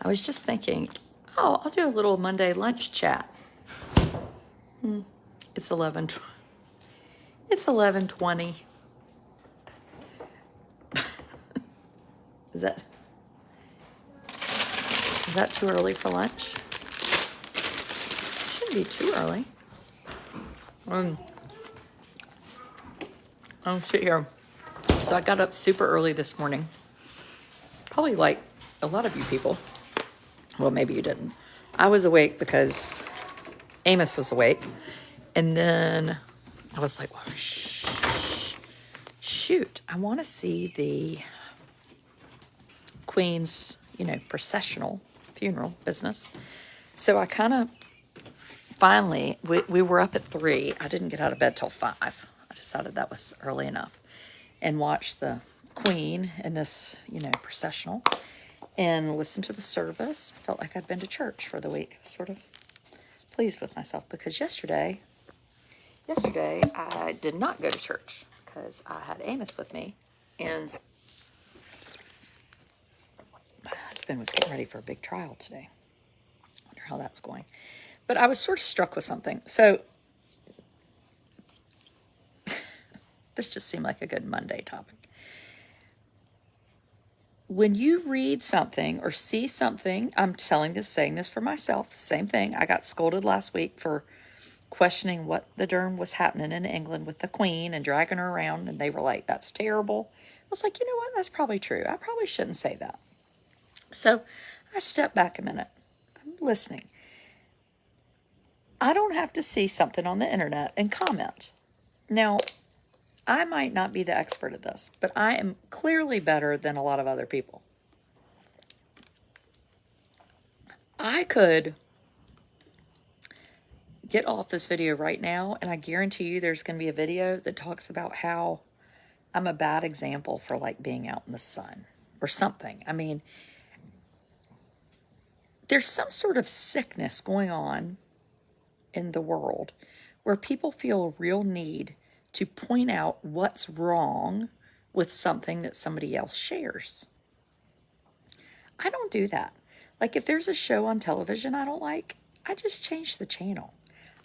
I was just thinking, oh, I'll do a little Monday lunch chat. It's 11. It's 11:20. Is that too early for lunch? Shouldn't be too early. I'll sit here. So I got up super early this morning. Probably like a lot of you people. Well, maybe you didn't. I was awake because Amos was awake. And then I was like, oh, shoot, I want to see the Queen's, processional funeral business. So I kind of finally, we were up at 3. I didn't get out of bed till 5. I decided that was early enough. And watched the Queen in this, processional and listened to the service. I felt like I'd been to church for the week. I was sort of pleased with myself because yesterday I did not go to church because I had Amos with me, and my husband was getting ready for a big trial today. I wonder how that's going. But I was sort of struck with something. So this just seemed like a good Monday topic. When you read something or see something, I'm saying this for myself, the same thing. I got scolded last week for questioning what the darn was happening in England with the Queen and dragging her around, and they were like, that's terrible. I was like, you know what? That's probably true. I probably shouldn't say that. So I stepped back a minute. I'm listening. I don't have to see something on the internet and comment. Now, I might not be the expert at this, but I am clearly better than a lot of other people. I could get off this video right now, and I guarantee you there's going to be a video that talks about how I'm a bad example for like being out in the sun or something. I mean, there's some sort of sickness going on in the world where people feel a real need to point out what's wrong with something that somebody else shares. I don't do that. Like if there's a show on television I don't like, I just change the channel.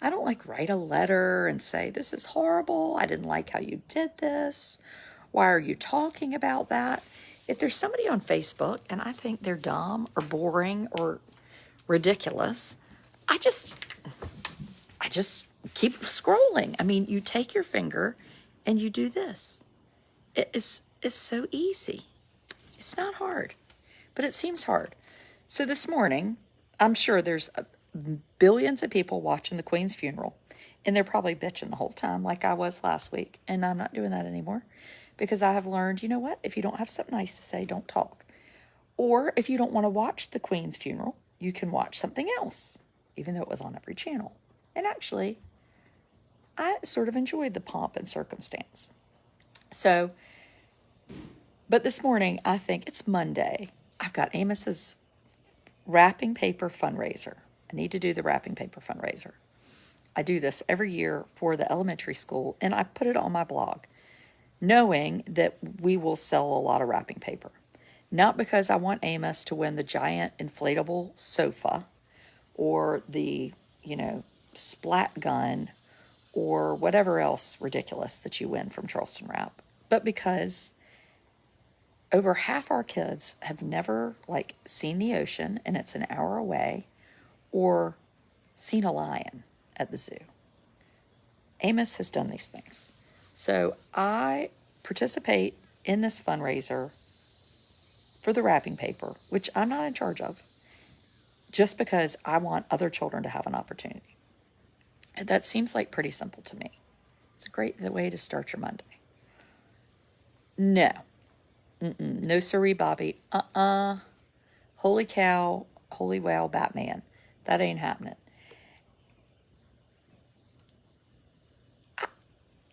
I don't like write a letter and say, this is horrible. I didn't like how you did this. Why are you talking about that? If there's somebody on Facebook and I think they're dumb or boring or ridiculous, I just keep scrolling. I mean, you take your finger and you do this. It's so easy. It's not hard, but it seems hard. So this morning, I'm sure there's billions of people watching the Queen's funeral, and they're probably bitching the whole time like I was last week, and I'm not doing that anymore because I have learned, you know what? If you don't have something nice to say, don't talk. Or if you don't want to watch the Queen's funeral, you can watch something else, even though it was on every channel. And actually, I sort of enjoyed the pomp and circumstance. So, but this morning, I think it's Monday. I've got Amos's wrapping paper fundraiser. I need to do the wrapping paper fundraiser. I do this every year for the elementary school, and I put it on my blog, knowing that we will sell a lot of wrapping paper. Not because I want Amos to win the giant inflatable sofa or the, splat gun or whatever else ridiculous that you win from Charleston Wrap, but because over half our kids have never seen the ocean and it's an hour away or seen a lion at the zoo. Amos has done these things. So I participate in this fundraiser for the wrapping paper, which I'm not in charge of, just because I want other children to have an opportunity. And that seems like pretty simple to me. It's a great way to start your Monday. No. No siree, Bobby. Holy cow, holy wow, Batman. That ain't happening.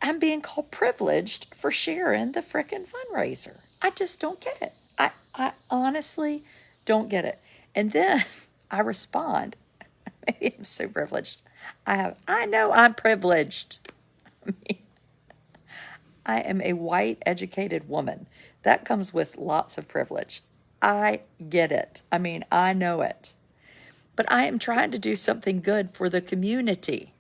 I'm being called privileged for sharing the frickin' fundraiser. I just don't get it. I honestly don't get it. And then I respond. Maybe I'm so privileged. I know I'm privileged. I am a white, educated woman. That comes with lots of privilege. I get it. I mean, I know it. But I am trying to do something good for the community.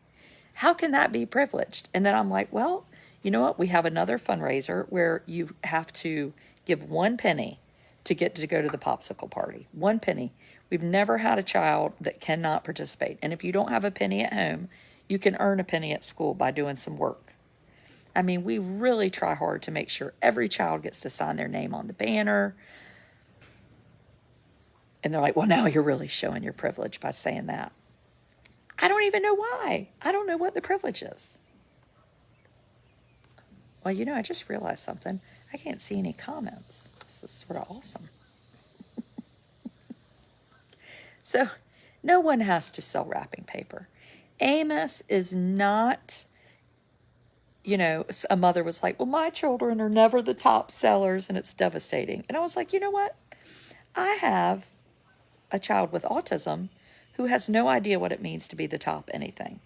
How can that be privileged? And then I'm like, well, you know what? We have another fundraiser where you have to give 1 penny to get to go to the popsicle party. 1 penny. We've never had a child that cannot participate. And if you don't have a penny at home, you can earn a penny at school by doing some work. I mean, we really try hard to make sure every child gets to sign their name on the banner. And they're like, well, now you're really showing your privilege by saying that. I don't even know why. I don't know what the privilege is. Well, you know, I just realized something. I can't see any comments. This is sort of awesome. So, no one has to sell wrapping paper. Amos is not, you know, a mother was like, well, my children are never the top sellers, and it's devastating. And I was like, you know what? I have a child with autism who has no idea what it means to be the top anything.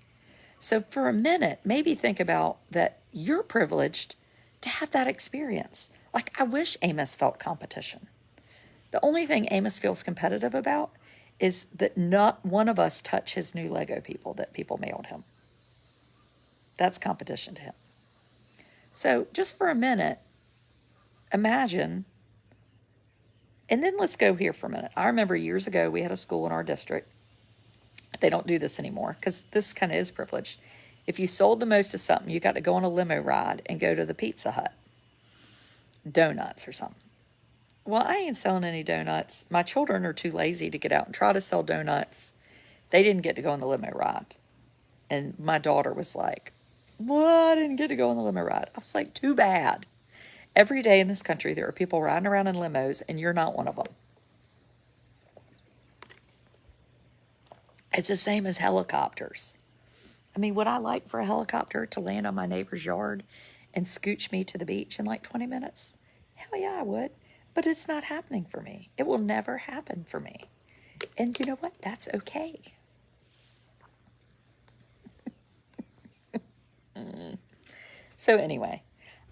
So for a minute, maybe think about that you're privileged to have that experience. Like, I wish Amos felt competition. The only thing Amos feels competitive about is that not one of us touch his new Lego people that people mailed him. That's competition to him. So just for a minute, imagine, and then let's go here for a minute. I remember years ago, we had a school in our district. They don't do this anymore because this kind of is privilege. If you sold the most of something, you got to go on a limo ride and go to the Pizza Hut. Donuts or something. Well, I ain't selling any donuts. My children are too lazy to get out and try to sell donuts. They didn't get to go on the limo ride. And my daughter was like, well, I didn't get to go on the limo ride. I was like, too bad. Every day in this country, there are people riding around in limos, and you're not one of them. It's the same as helicopters. I mean, would I like for a helicopter to land on my neighbor's yard and scooch me to the beach in like 20 minutes? Hell yeah, I would. But it's not happening for me. It will never happen for me. And you know what? That's okay. So anyway,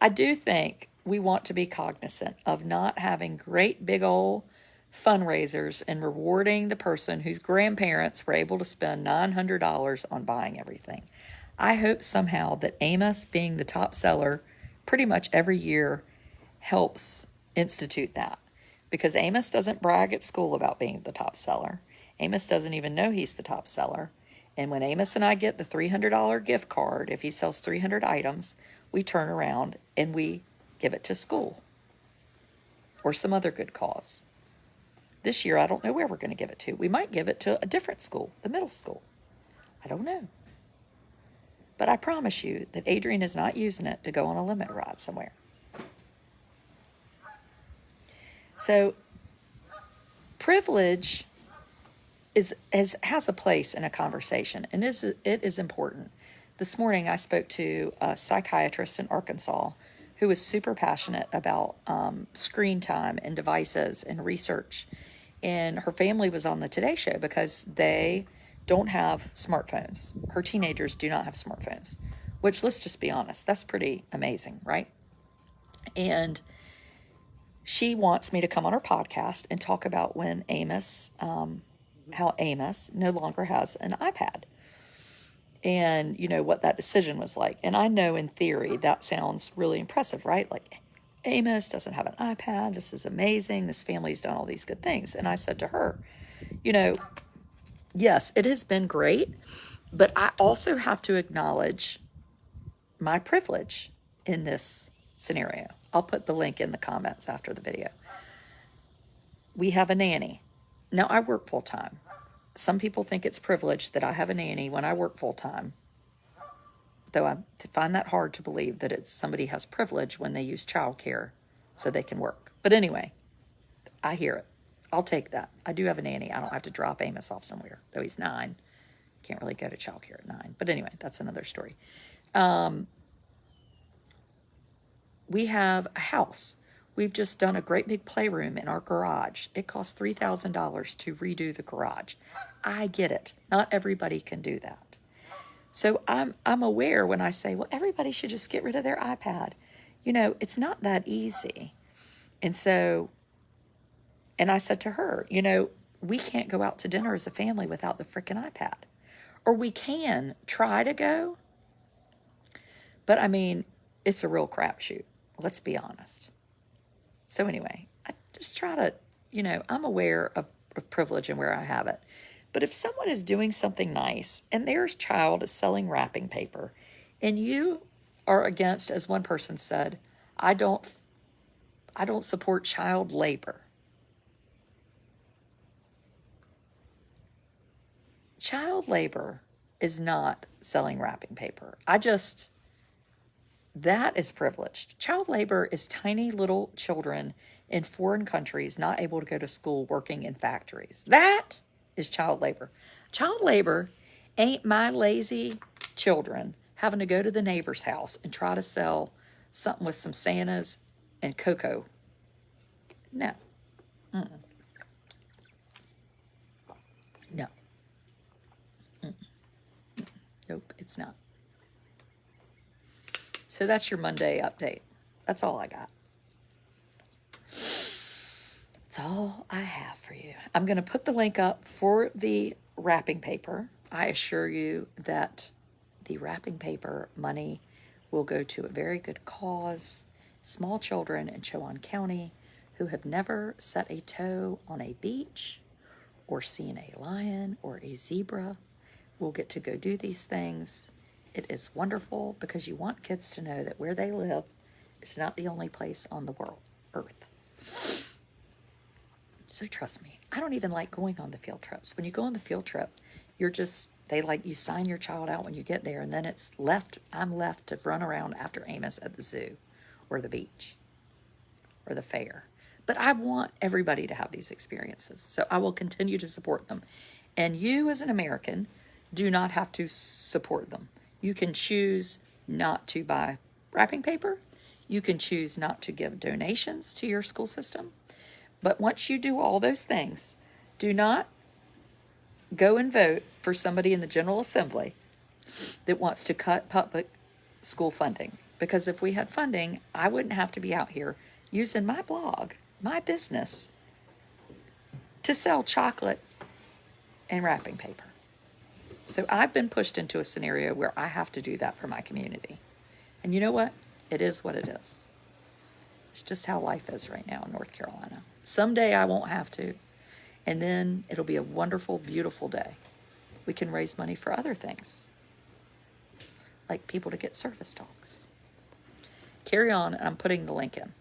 I do think we want to be cognizant of not having great big old fundraisers and rewarding the person whose grandparents were able to spend $900 on buying everything. I hope somehow that Amos being the top seller pretty much every year helps institute that, because Amos doesn't brag at school about being the top seller. Amos doesn't even know he's the top seller. And when Amos and I get the $300 gift card, if he sells 300 items, we turn around and we give it to school or some other good cause. This year, I don't know where we're going to give it to. We might give it to a different school, the middle school. I don't know. But I promise you that Adrian is not using it to go on a limo ride somewhere. So privilege has a place in a conversation, and it is important. This morning I spoke to a psychiatrist in Arkansas who was super passionate about screen time and devices and research. And her family was on the Today Show because they don't have smartphones. Her teenagers do not have smartphones, which, let's just be honest, that's pretty amazing, right? And she wants me to come on her podcast and talk about when Amos, how Amos no longer has an iPad. And, you know, what that decision was like. And I know in theory that sounds really impressive, right? Like, Amos doesn't have an iPad. This is amazing. This family's done all these good things. And I said to her, you know, yes, it has been great, but I also have to acknowledge my privilege in this scenario. I'll put the link in the comments after the video. We have a nanny. Now, I work full time. Some people think it's privilege that I have a nanny when I work full time, though I find that hard to believe that it's somebody has privilege when they use childcare so they can work. But anyway, I hear it. I'll take that. I do have a nanny. I don't have to drop Amos off somewhere, though he's 9. Can't really go to childcare at 9. But anyway, that's another story. We have a house. We've just done a great big playroom in our garage. It cost $3,000 to redo the garage. I get it. Not everybody can do that. So I'm aware when I say, well, everybody should just get rid of their iPad. You know, it's not that easy. And so And I said to her, you know, we can't go out to dinner as a family without the frickin' iPad. Or we can try to go, but I mean, it's a real crapshoot. Let's be honest. So anyway, I just try to, you know, I'm aware of privilege and where I have it. But if someone is doing something nice and their child is selling wrapping paper and you are against, as one person said, I don't support child labor. Child labor is not selling wrapping paper. That is privileged. Child labor is tiny little children in foreign countries not able to go to school working in factories. That is child labor. Child labor ain't my lazy children having to go to the neighbor's house and try to sell something with some Santas and cocoa. No. Mm-mm. No. Mm-mm. Nope, it's not. So that's your Monday update. That's all I got. That's all I have for you. I'm going to put the link up for the wrapping paper. I assure you that the wrapping paper money will go to a very good cause. Small children in Chowan County who have never set a toe on a beach or seen a lion or a zebra will get to go do these things. It is wonderful because you want kids to know that where they live is not the only place on the world, Earth. So trust me, I don't even like going on the field trips. When you go on the field trip, you sign your child out when you get there, and then I'm left to run around after Amos at the zoo or the beach or the fair. But I want everybody to have these experiences, so I will continue to support them. And you, as an American, do not have to support them. You can choose not to buy wrapping paper. You can choose not to give donations to your school system. But once you do all those things, do not go and vote for somebody in the General Assembly that wants to cut public school funding. Because if we had funding, I wouldn't have to be out here using my blog, my business, to sell chocolate and wrapping paper. So I've been pushed into a scenario where I have to do that for my community. And you know what? It is what it is. It's just how life is right now in North Carolina. Someday I won't have to. And then it'll be a wonderful, beautiful day. We can raise money for other things, like people to get service dogs. Carry on, and I'm putting the link in.